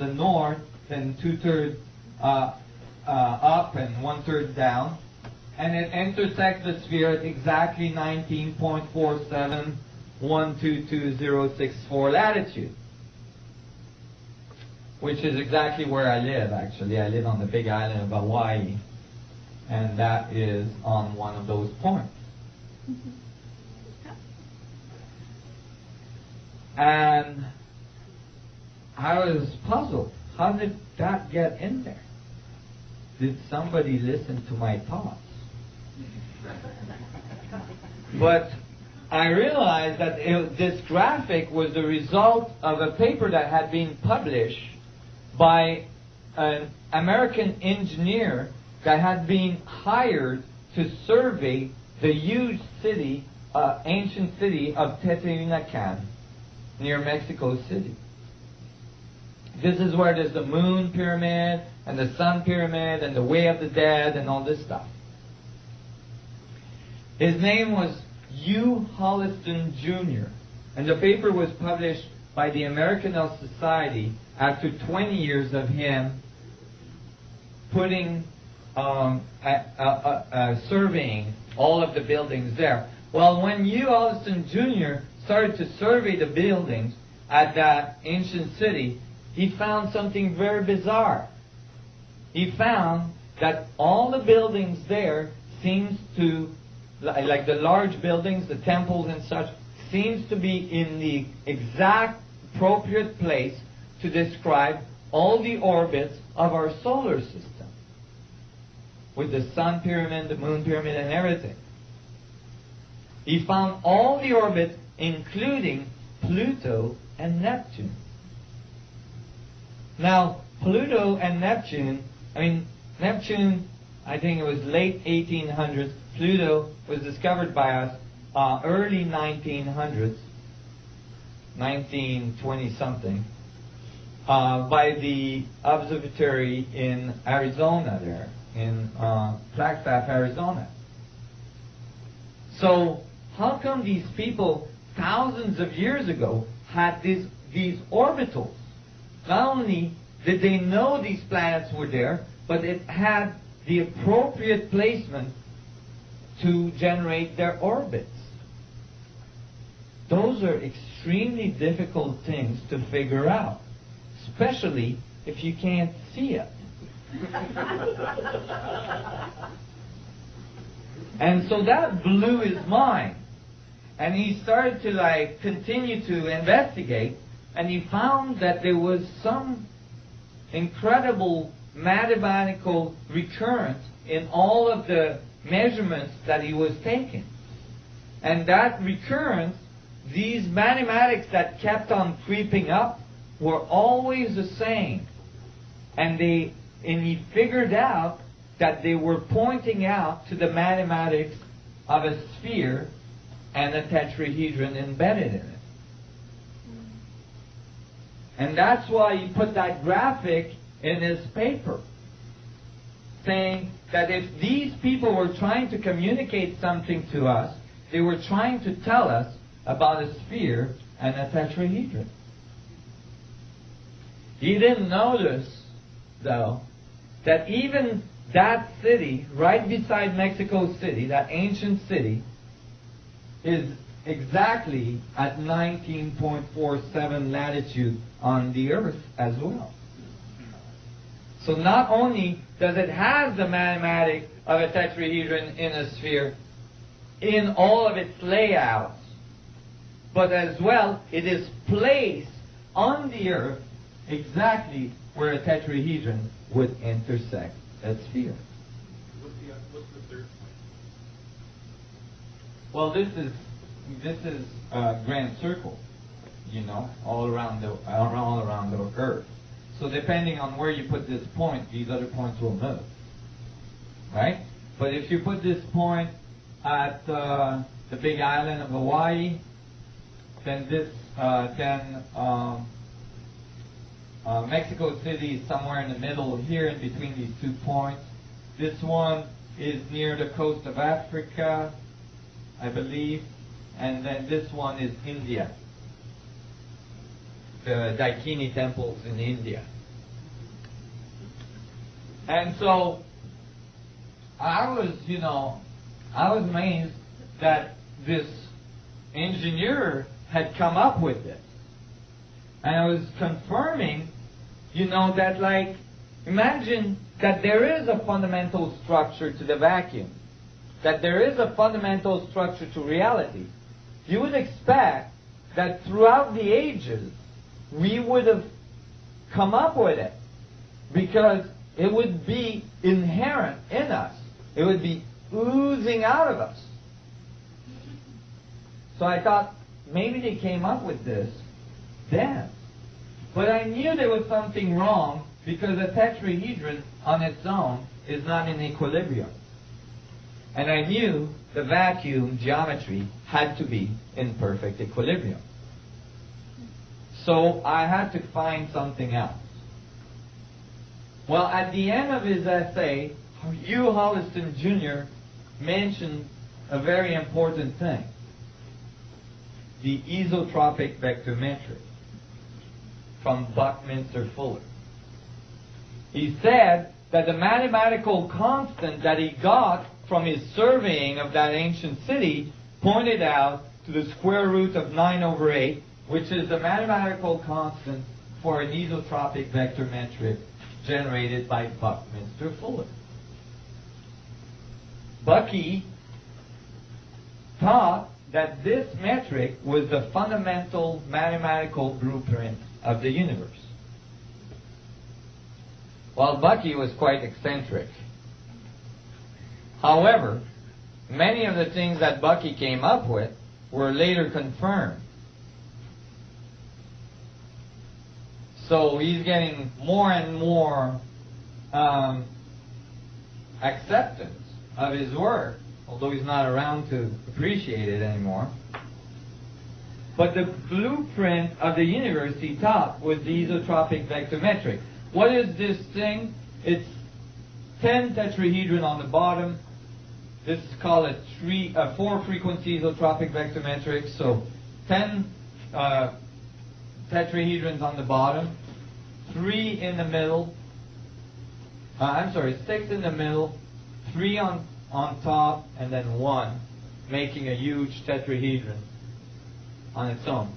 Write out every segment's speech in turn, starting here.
the north and 2/3 up and 1/3 down, and it intersects the sphere at exactly 19.471222064 latitude, which is exactly where I live. Actually, I live on the big island of Hawaii, and that is on one of those points. And I was puzzled. How did that get in there? Did somebody listen to my thoughts? But I realized that this graphic was the result of a paper that had been published by an American engineer that had been hired to survey the huge city, ancient city of Teotihuacan, near Mexico City. This is where there's the moon pyramid and the sun pyramid and the way of the dead and all this stuff. His name was Hugh Holliston Jr. and the paper was published by the American Health Society after 20 years of him putting surveying all of the buildings there. Well, when Hugh Holliston Jr. started to survey the buildings at that ancient city, he found something very bizarre. He found that all the buildings there seems to, like the large buildings, the temples and such, seems to be in the exact appropriate place to describe all the orbits of our solar system, with the sun pyramid, the moon pyramid, and everything. He found all the orbits, including Pluto and Neptune. Now, Pluto and Neptune, Neptune, I think it was late 1800s. Pluto was discovered by us early 1900s, 1920-something, by the observatory in Arizona there, in Flagstaff, Arizona. So, how come these people, thousands of years ago, had these orbitals? Not only did they know these planets were there, but it had the appropriate placement to generate their orbits. Those are extremely difficult things to figure out, especially if you can't see it. And so that blew his mind. And he started to continue to investigate, and he found that there was some incredible mathematical recurrence in all of the measurements that he was taking. And that recurrence, these mathematics that kept on creeping up, were always the same. And he figured out that they were pointing out to the mathematics of a sphere and a tetrahedron embedded in it. And that's why he put that graphic in his paper, saying that if these people were trying to communicate something to us, they were trying to tell us about a sphere and a tetrahedron. He didn't notice, though, that even that city, right beside Mexico City, that ancient city, is exactly at 19.47 latitude on the Earth as well. So not only does it have the mathematics of a tetrahedron in a sphere in all of its layouts, but as well it is placed on the Earth exactly where a tetrahedron would intersect a sphere. What's the third point? Well, this is a grand circle, all around the Earth. So depending on where you put this point, these other points will move, right? But if you put this point at the big island of Hawaii, then Mexico City is somewhere in the middle here, in between these 2 points. This one is near the coast of Africa, I believe, and then this one is India, the Daikini temples in India. And so I was amazed that this engineer had come up with this. And I was confirming, that like, imagine that there is a fundamental structure to the vacuum, that there is a fundamental structure to reality. You would expect that throughout the ages, we would have come up with it, because it would be inherent in us. It would be oozing out of us. So I thought, maybe they came up with this then. But I knew there was something wrong, because a tetrahedron on its own is not in equilibrium. And I knew the vacuum geometry had to be in perfect equilibrium. So I had to find something else. Well, at the end of his essay, Hugh Holliston Jr. mentioned a very important thing: the isotropic vector metric from Buckminster Fuller. He said that the mathematical constant that he got from his surveying of that ancient city pointed out to the square root of 9/8, which is the mathematical constant for an isotropic vector metric generated by Buckminster Fuller. Bucky thought that this metric was the fundamental mathematical blueprint of the universe. Well, Bucky was quite eccentric. However, many of the things that Bucky came up with were later confirmed. So he's getting more and more acceptance of his work, although he's not around to appreciate it anymore. But the blueprint of the universe, he thought, was the isotropic vector metric. What is this thing? It's 10 tetrahedron on the bottom. This is called a 4-frequency isotropic vector metric. So 10 tetrahedrons on the bottom, 3 in the middle. 6 in the middle, 3 on top, and then 1, making a huge tetrahedron on its own.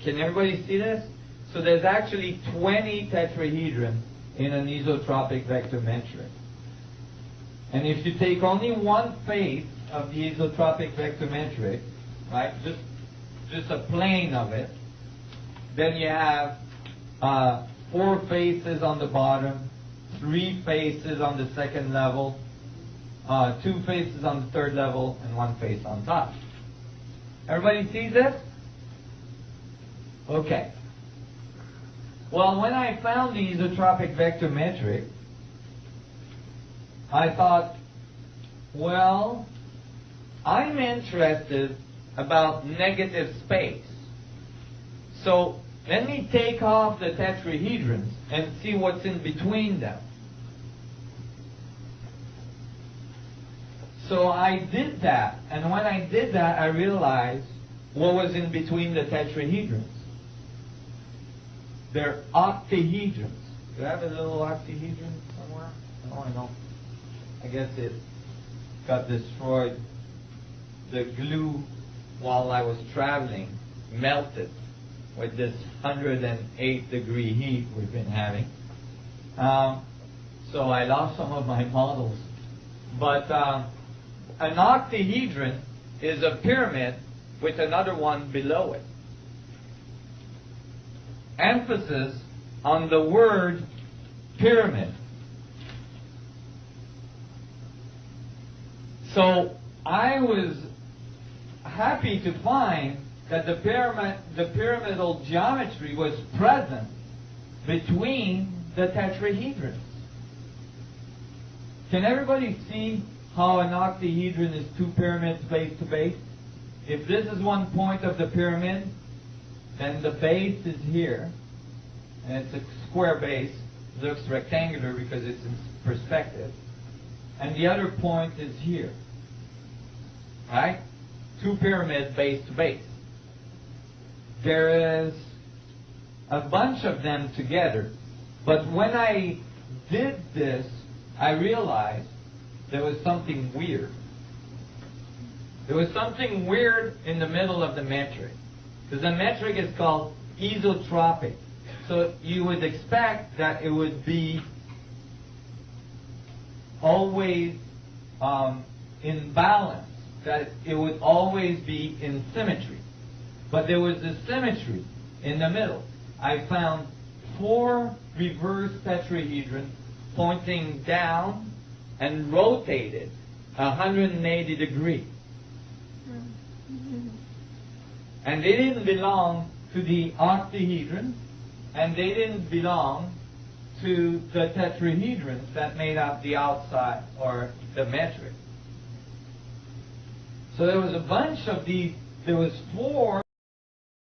Can everybody see this? So there's actually 20 tetrahedron in an isotropic vector metric. And if you take only one face of the isotropic vector metric, right, just a plane of it, then you have 4 faces on the bottom, 3 faces on the second level, 2 faces on the third level, and 1 face on top. Everybody sees this? Okay. Well, when I found the isotropic vector metric, I thought, well, I'm interested about negative space. So let me take off the tetrahedrons and see what's in between them. So I did that, and when I did that, I realized what was in between the tetrahedrons. They're octahedrons. Do I have a little octahedron somewhere? No, I don't. I guess it got destroyed. The glue, while I was traveling, melted with this 108-degree heat we've been having. So I lost some of my models. But an octahedron is a pyramid with another one below it. Emphasis on the word pyramid. So I was happy to find that the pyramidal geometry was present between the tetrahedrons. Can everybody see how an octahedron is 2 pyramids base to base? If this is one point of the pyramid, then the base is here, and it's a square base. It looks rectangular because it's in perspective. And the other point is here. Right? 2 pyramids base to base. There is a bunch of them together. But when I did this, I realized there was something weird. There was something weird in the middle of the metric. Because the metric is called isotropic. So you would expect that it would be always in balance, that it would always be in symmetry. But there was this symmetry in the middle. I found 4 reverse tetrahedrons pointing down and rotated 180 degrees. And they didn't belong to the octahedron, and they didn't belong to the tetrahedrons that made up the outside, or the metric. So there was a bunch of these, there was 4